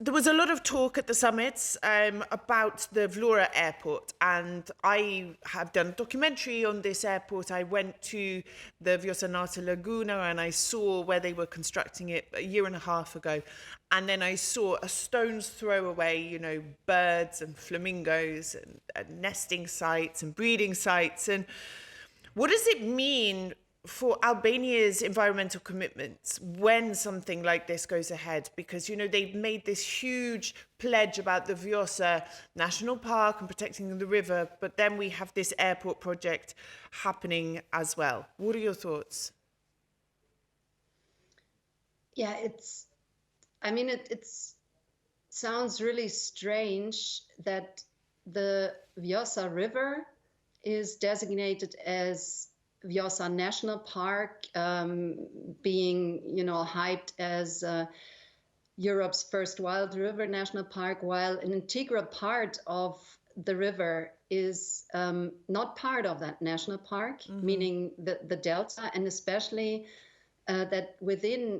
There was a lot of talk at the summits about the Vlorë airport, and I have done a documentary on this airport. I went to the Vlorës Laguna and I saw where they were constructing it a year and a half ago. And then I saw a stone's throw away, birds and flamingos and nesting sites and breeding sites. And what does it mean for Albania's environmental commitments when something like this goes ahead? Because, they've made this huge pledge about the Vlorës National Park and protecting the river, but then we have this airport project happening as well. What are your thoughts? Yeah, it sounds really strange that the Vlorës River is designated as Vlorës National Park, being, hyped as Europe's first wild river national park, while an integral part of the river is not part of that national park, meaning the delta, and especially that within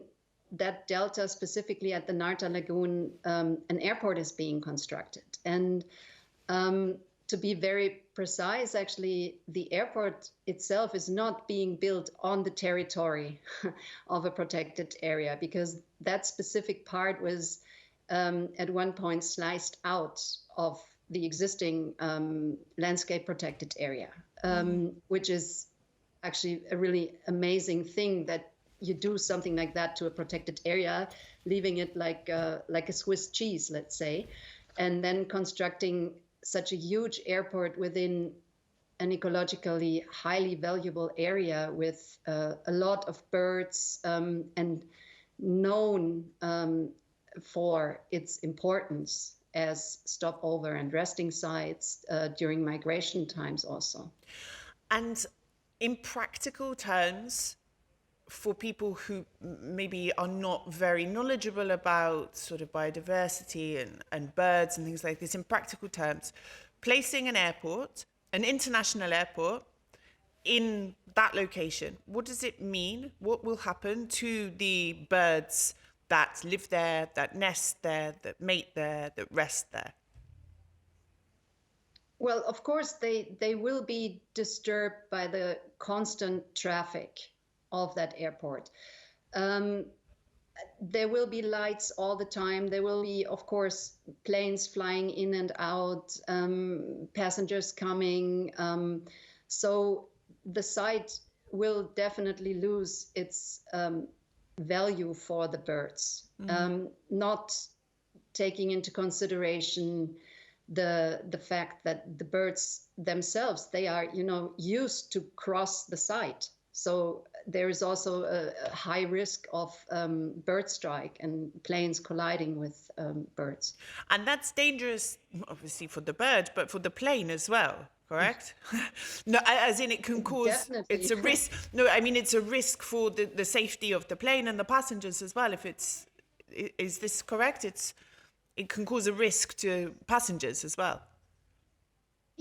that delta, specifically at the Narta Lagoon, an airport is being constructed. And to be very precise, actually, the airport itself is not being built on the territory of a protected area, because that specific part was at one point sliced out of the existing landscape protected area, which is actually a really amazing thing, that you do something like that to a protected area, leaving it like a Swiss cheese, let's say, and then constructing such a huge airport within an ecologically highly valuable area with a lot of birds and known for its importance as stopover and resting sites during migration times also. And in practical terms, for people who maybe are not very knowledgeable about sort of biodiversity and birds and things like this, in practical terms, placing an airport, an international airport, in that location, what does it mean? What will happen to the birds that live there, that nest there, that mate there, that rest there? Well, of course, they will be disturbed by the constant traffic of that airport. There will be lights all the time. There will be, of course, planes flying in and out, passengers coming. So the site will definitely lose its value for the birds, not taking into consideration the fact that the birds themselves, they are, used to cross the site. So there is also a high risk of bird strike and planes colliding with birds. And that's dangerous, obviously, for the bird, but for the plane as well, correct? No, as in it can cause, Definitely. It's a risk. No, I mean, it's a risk for the safety of the plane and the passengers as well. Is this correct? It can cause a risk to passengers as well.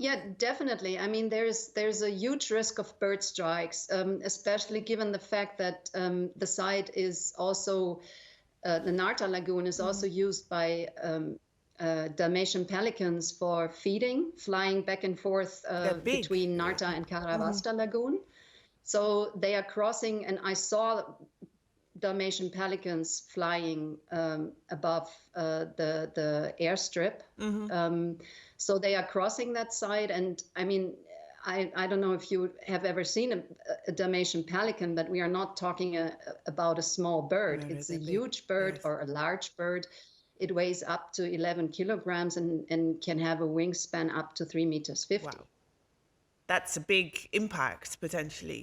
Yeah, definitely. I mean, there's a huge risk of bird strikes, especially given the fact that the site is also, the Narta Lagoon is also used by Dalmatian pelicans for feeding, flying back and forth between Narta and Karavasta Lagoon. So they are crossing, and I saw Dalmatian pelicans flying above the airstrip. So they are crossing that site. And I mean, I don't know if you have ever seen a Dalmatian pelican, but we are not talking about a small bird. No, it's a huge bird, yes, or a large bird. It weighs up to 11 kilograms and can have a wingspan up to 3.50 meters. Wow. That's a big impact, potentially.